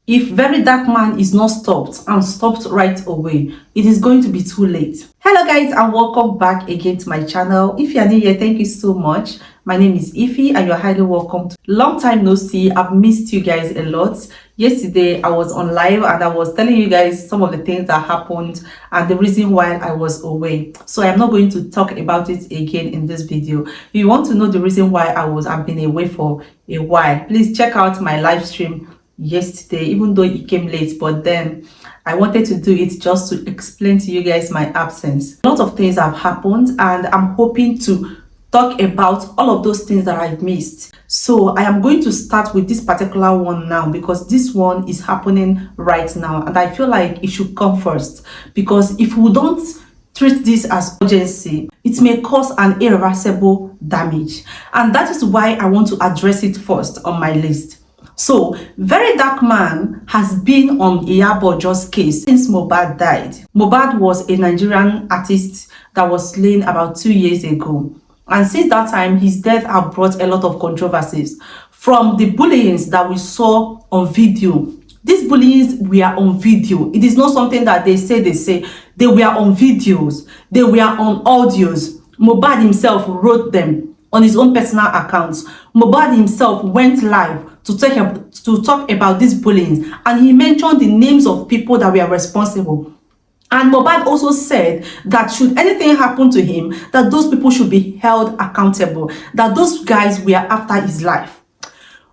If Very Dark Man is not stopped and stopped right away, it is going to be too late. Hello guys, and welcome back again to my channel. If you are new here, thank you so much. My name is Ify and you're highly welcome. Long time no see. I've missed you guys a lot. Yesterday I was on live and I was telling you guys some of the things that happened and the reason why I was away. So I'm not going to talk about it again in this video. If you want to know the reason why I've been away for a while, please check out my live stream yesterday, even though it came late, but then I wanted to do it just to explain to you guys my absence. A lot of things have happened and I'm hoping to talk about all of those things that I've missed. So I am going to start with this particular one now because this one is happening right now and I feel like it should come first, because if we don't treat this as urgency, it may cause an irreversible damage, and that is why I want to address it first on my list. So, Very Dark Man has been on IYABO's case since Mobad died. Mobad was a Nigerian artist that was slain about 2 years ago. And since that time, his death has brought a lot of controversies. From the bullying that we saw on video. These bullies were on video. It is not something that they say. They were on videos. They were on audios. Mobad himself wrote them on his own personal accounts. Mobad himself went live to talk about this bullying, and he mentioned the names of people that were responsible. And Mobad also said that should anything happen to him, that those people should be held accountable, that those guys were after his life.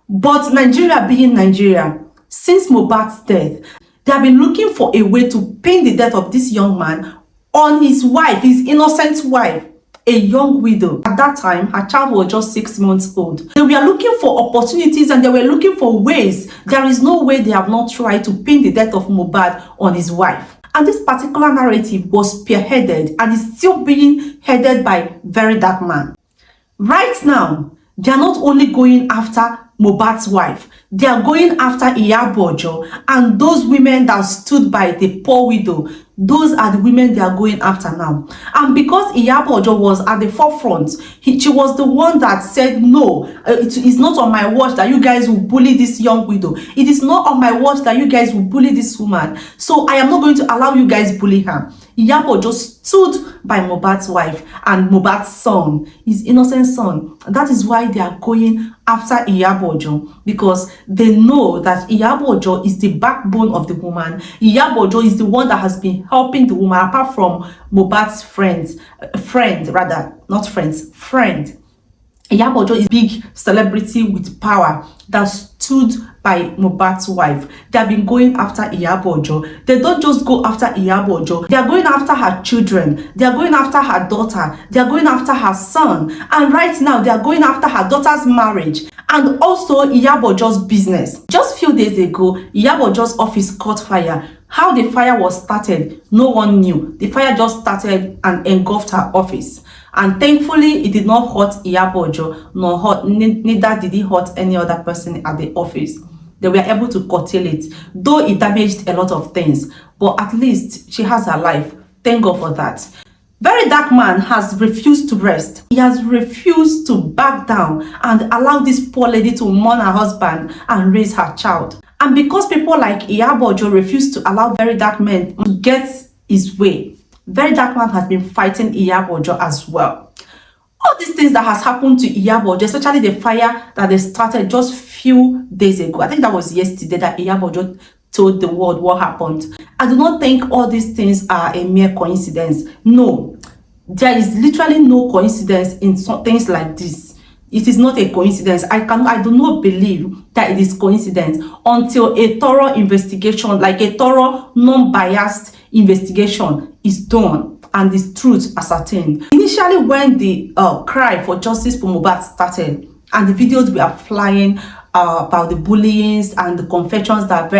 But Nigeria being Nigeria, since Mobad's death, they have been looking for a way to pin the death of this young man on his wife, his innocent wife, a young widow. At that time, her child was just 6 months old. They were looking for opportunities and they were looking for ways. There is no way they have not tried to pin the death of Mobad on his wife. And this particular narrative was spearheaded and is still being headed by Very Dark Man. Right now, they are not only going after Mobad's wife, they are going after IYABO and those women that stood by the poor widow. Those are the women they are going after now. And because IYABO was at the forefront, she was the one that said, no, it is not on my watch that you guys will bully this young widow. It is not on my watch that you guys will bully this woman. So I am not going to allow you guys bully her. IYABO just stood by Mobad's wife and Mobad's son, his innocent son. That is why they are going after IYABO, because they know that IYABO is the backbone of the woman. IYABO is the one that has been helping the woman, apart from Mobad's friend. IYABO is a big celebrity with power that stood by Mobad's wife. They have been going after IYABO. They don't just go after IYABO. They are going after her children. They are going after her daughter. They are going after her son. And right now, they are going after her daughter's marriage. And also IYABO's business. Just few days ago, IYABO's office caught fire. How the fire was started, no one knew. The fire just started and engulfed her office. And thankfully, it did not hurt IYABO, neither did it hurt any other person at the office. They were able to curtail it, though it damaged a lot of things. But at least she has her life. Thank God for that. Very Dark Man has refused to rest. He has refused to back down and allow this poor lady to mourn her husband and raise her child. And because people like IYABO refuse to allow Very Dark Man to get his way, Very Dark Man has been fighting IYABO as well. All these things that has happened to IYABO, especially the fire that they started just few days ago. I think that was yesterday that IYABO told the world what happened. I do not think all these things are a mere coincidence. No, there is literally no coincidence in some things like this. It is not a coincidence. I do not believe that it is coincidence until a thorough investigation, like a thorough, non-biased investigation is done and the truth ascertained. Initially, when the cry for justice for Mobad started and the videos were flying about the bullying and the confessions that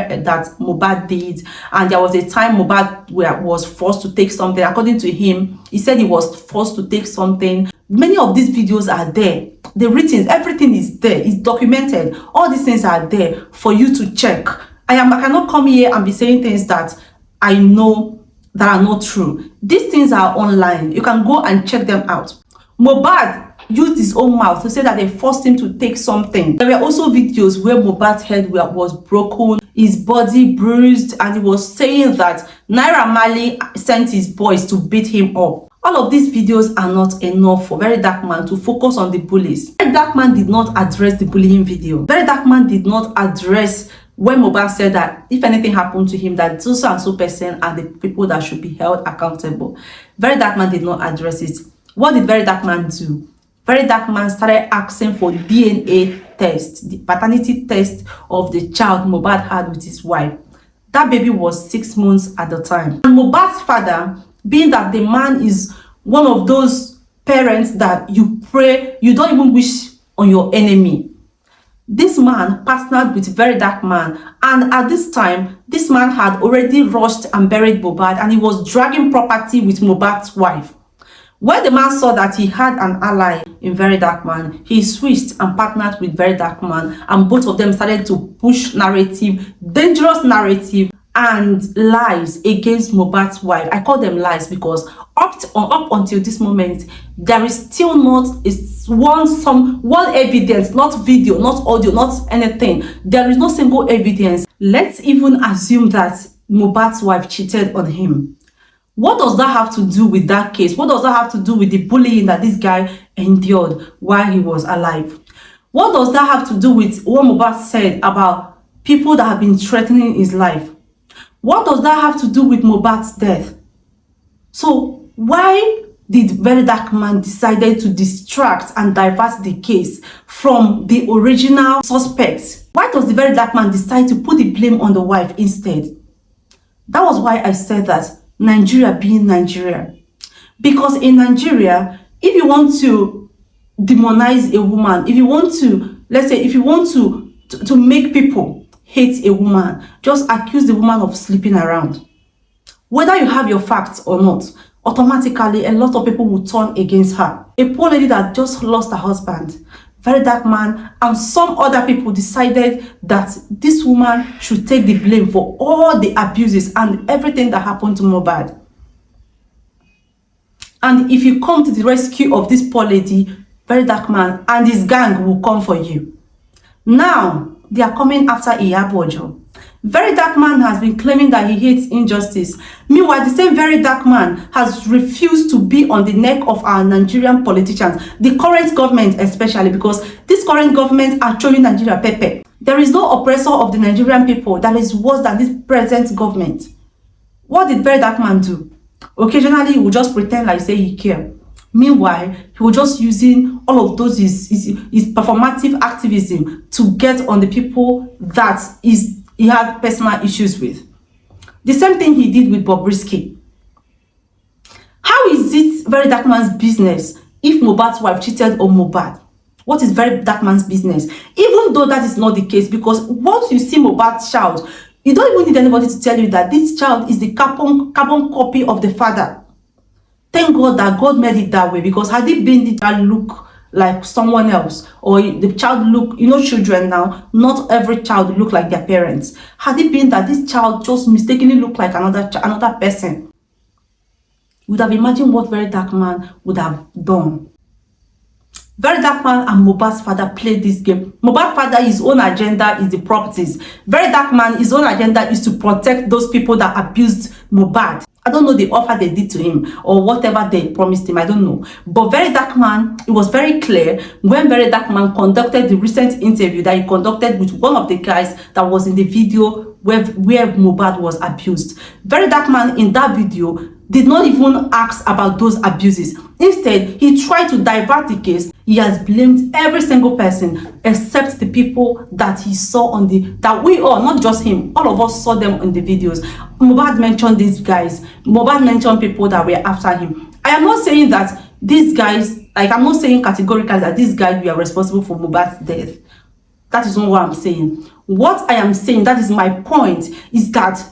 Mobad did, and there was a time Mobad was forced to take something. According to him, he said he was forced to take something. Many of these videos are there. The written, everything is there. It's documented. All these things are there for you to check. I cannot come here and be saying things that I know that are not true. These things are online. You can go and check them out. Mobad used his own mouth to say that they forced him to take something. There were also videos where Mobad's head was broken, his body bruised, and he was saying that Naira Marley sent his boys to beat him up. All of these videos are not enough for Very Dark Man to focus on the bullies. Very Dark Man did not address the bullying video. Very Dark Man did not address when Mobad said that if anything happened to him, that so and so person are the people that should be held accountable. Very Dark Man did not address it. What did Very Dark Man do? Very Dark Man started asking for DNA test, the paternity test of the child Mobad had with his wife. That baby was 6 months at the time. And Mobad's father, being that the man is one of those parents that you pray, you don't even wish on your enemy. This man partnered with Very Dark Man, and at this time, this man had already rushed and buried Mobad, and he was dragging property with Mobad's wife. When the man saw that he had an ally in Very Dark Man, he switched and partnered with Very Dark Man, and both of them started to push narrative, dangerous narrative, and lies against Mobad's wife. I call them lies because up until this moment, there is still not one evidence, not video, not audio, not anything. There is no single evidence. Let's even assume that Mobad's wife cheated on him. What does that have to do with that case? What does that have to do with the bullying that this guy endured while he was alive? What does that have to do with what Mobad said about people that have been threatening his life? What does that have to do with Mobad's death? So why did Very Dark Man decided to distract and divert the case from the original suspects? Why does the Very Dark Man decide to put the blame on the wife instead? That was why I said that Nigeria being Nigeria. Because in Nigeria, if you want to demonize a woman, if you want to, let's say, if you want to make people hate a woman, just accuse the woman of sleeping around. Whether you have your facts or not, automatically a lot of people will turn against her. A poor lady that just lost her husband, Very Dark Man, and some other people decided that this woman should take the blame for all the abuses and everything that happened to Mobad. And if you come to the rescue of this poor lady, Very Dark Man and his gang will come for you. Now, they are coming after IYABO. Very Dark Man has been claiming that he hates injustice. Meanwhile, the same Very Dark Man has refused to be on the neck of our Nigerian politicians, the current government especially, because this current government are showing Nigeria pepe. There is no oppressor of the Nigerian people that is worse than this present government. What did Very Dark Man do? Occasionally, he will just pretend like say he cares. Meanwhile, he was just using all of those his performative activism to get on the people that he had personal issues with. The same thing he did with Bobrisky. How is it Very Dark Man's business if Mobad's wife cheated on Mobad? What is Very Dark Man's business? Even though that is not the case, because once you see Mobad's child, you don't even need anybody to tell you that this child is the carbon copy of the father. Thank God that God made it that way, because had it been the child look like someone else, or the child look, you know, children now, not every child look like their parents. Had it been that this child just mistakenly looked like another person, you would have imagined what Very Dark Man would have done. Very Dark Man and Mobad's father played this game. Mobad's father, his own agenda is the properties. Very Dark Man, his own agenda is to protect those people that abused Mobad. I don't know the offer they did to him or whatever they promised him. I don't know. But Very Dark Man, it was very clear when Very Dark Man conducted the recent interview that he conducted with one of the guys that was in the video where Mobad was abused. Very Dark Man in that video did not even ask about those abuses. Instead, he tried to divert the case. He has blamed every single person except the people that he saw on that we all, not just him, all of us saw them in the videos. Mobad mentioned these guys. Mobad mentioned people that were after him. I am not saying that these guys, like I'm not saying categorically that these guys were responsible for Mobad's death. That is not what I'm saying. What I am saying, that is my point, is that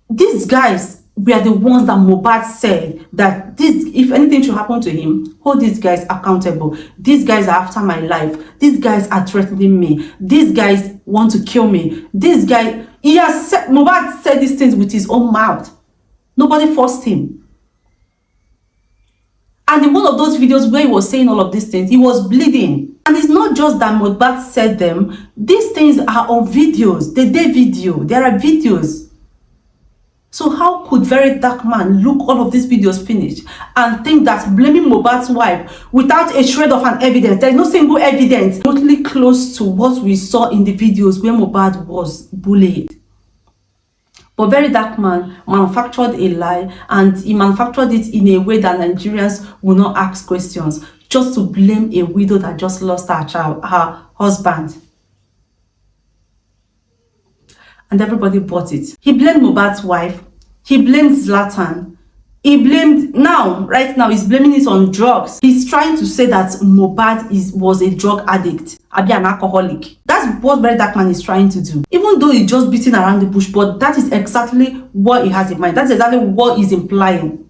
these guys were the ones that Mobad said that if anything should happen to him, hold these guys accountable. These guys are after my life. These guys are threatening me. These guys want to kill me. This guy, Mobad said these things with his own mouth. Nobody forced him. And in one of those videos where he was saying all of these things, he was bleeding. And it's not just that Mobad said them. These things are on videos. They video. There are videos. So how could very dark man look all of these videos finished and think that blaming Mobad's wife without a shred of an evidence, there is no single evidence, totally close to what we saw in the videos where Mobad was bullied. But very dark man manufactured a lie, and he manufactured it in a way that Nigerians will not ask questions, just to blame a widow that just lost her husband. And everybody bought it. He blamed Mobad's wife. He blamed Zlatan. He blamed, right now, he's blaming it on drugs. He's trying to say that Mobad was a drug addict, an alcoholic. That's what very dark man is trying to do. Even though he's just beating around the bush, but that is exactly what he has in mind. That's exactly what he's implying.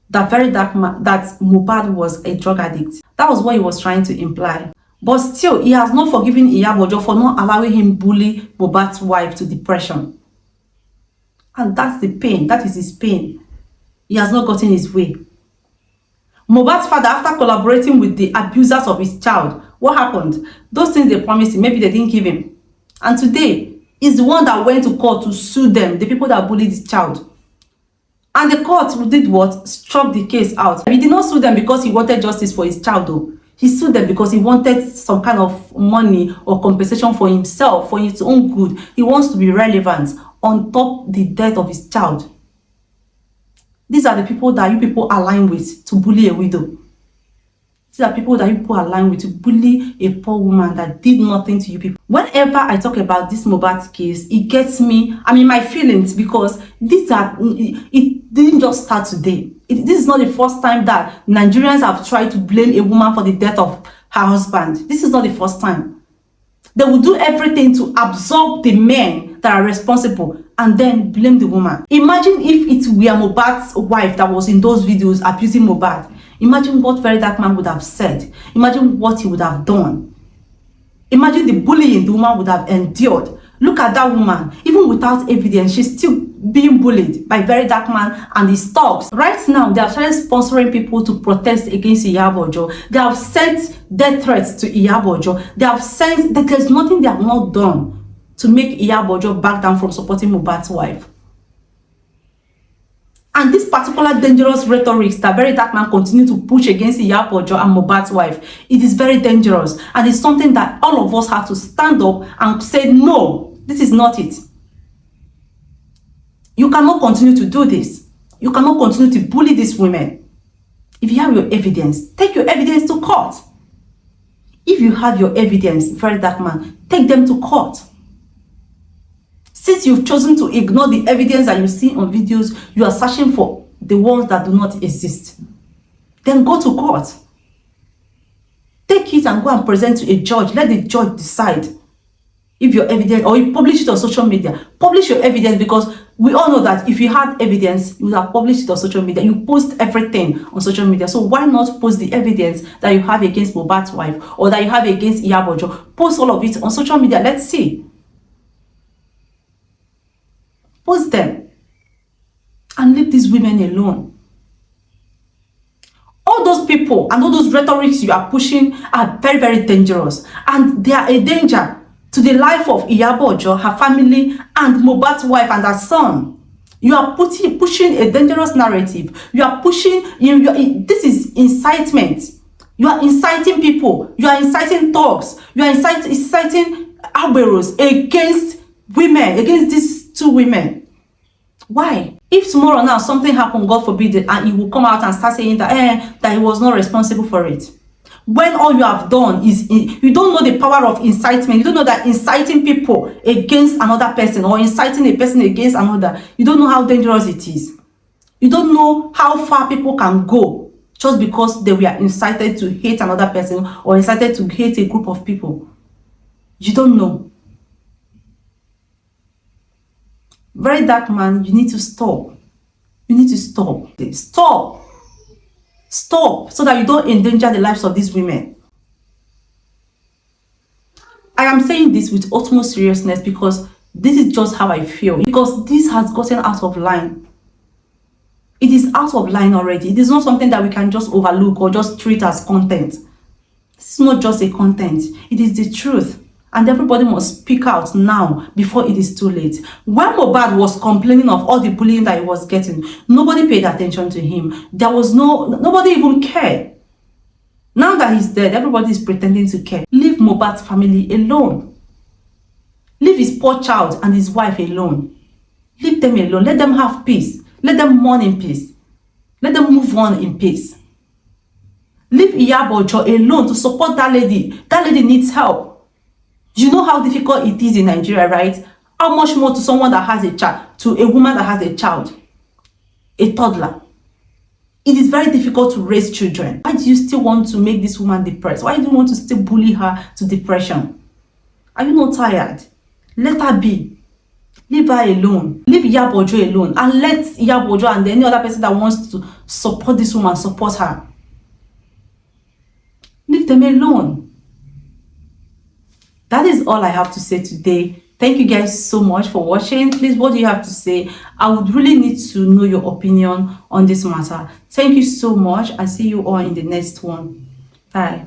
That very dark man, that Mobad was a drug addict. That was what he was trying to imply. But still, he has not forgiven IYABO for not allowing him bully Mobad's wife to depression. And that's the pain. That is his pain. He has not gotten his way. Mobad's father, after collaborating with the abusers of his child, what happened? Those things they promised him, maybe they didn't give him. And today, he's the one that went to court to sue them, the people that bullied his child. And the court did what? Struck the case out. He did not sue them because he wanted justice for his child, though. He sued them because he wanted some kind of money or compensation for himself, for his own good. He wants to be relevant on top the death of his child. These are the people that you people align with to bully a widow. These are people that you people align with to bully a poor woman that did nothing to you people. Whenever I talk about this Mobad case, it gets me, my feelings, because it didn't just start today. This is not the first time that Nigerians have tried to blame a woman for the death of her husband. This is not the first time. They will do everything to absorb the men that are responsible and then blame the woman. Imagine if it were Mobad's wife that was in those videos abusing Mobad. Imagine what very dark man would have said. Imagine what he would have done. Imagine the bullying the woman would have endured. Look at that woman. Even without evidence, she's still being bullied by very dark man and his thugs. Right now, they have started sponsoring people to protest against IYABO. They have sent death threats to IYABO. They have sent that there's nothing they have not done to make IYABO back down from supporting Mobad's wife. And this particular dangerous rhetorics that very dark man continue to push against IYABO and Mobad's wife, it is very dangerous. And it's something that all of us have to stand up and say, no, this is not it. You cannot continue to do this. You cannot continue to bully these women. If you have your evidence, take your evidence to court. If you have your evidence, very dark man, take them to court. Since you've chosen to ignore the evidence that you see on videos, you are searching for the ones that do not exist. Then go to court. Take it and go and present to a judge. Let the judge decide if your evidence, or you publish it on social media. Publish your evidence, because we all know that if you had evidence, you would have published it on social media. You post everything on social media. So why not post the evidence that you have against Mobad's wife or that you have against IYABO? Post all of it on social media. Let's see. Post them and leave these women alone. All those people and all those rhetorics you are pushing are very, very dangerous, and they are a danger to the life of IYABO, her family, and Mobad's wife and her son. You are pushing a dangerous narrative. You are pushing, this is incitement. You are inciting people. You are inciting thugs. You are inciting Aberos against women, against these two women. Why? If tomorrow now something happened, God forbid, and he will come out and start saying that, that he was not responsible for it. When all you have done is, you don't know the power of incitement. You don't know that inciting people against another person or inciting a person against another, you don't know how dangerous it is. You don't know how far people can go just because they were incited to hate another person or incited to hate a group of people. You don't know. Very dark man, you need to stop. You need to stop. Stop. Stop, so that you don't endanger the lives of these women. I am saying this with utmost seriousness because this is just how I feel. Because this has gotten out of line. It is out of line already. It is not something that we can just overlook or just treat as content. This is not just a content. It is the truth. And everybody must speak out now before it is too late. When Mobad was complaining of all the bullying that he was getting, nobody paid attention to him. Nobody even cared. Now that he's dead, everybody is pretending to care. Leave Mobad's family alone. Leave his poor child and his wife alone. Leave them alone. Let them have peace. Let them mourn in peace. Let them move on in peace. Leave IYABO alone to support that lady. That lady needs help. You know how difficult it is in Nigeria, right? How much more to someone that has a child, to a woman that has a child, a toddler. It is very difficult to raise children. Why do you still want to make this woman depressed? Why do you want to still bully her to depression? Are you not tired? Let her be. Leave her alone. Leave IYABO alone. And let IYABO and any other person that wants to support this woman, support her. Leave them alone. That is all I have to say today. Thank you guys so much for watching. Please, what do you have to say? I would really need to know your opinion on this matter. Thank you so much. I see you all in the next one. Bye.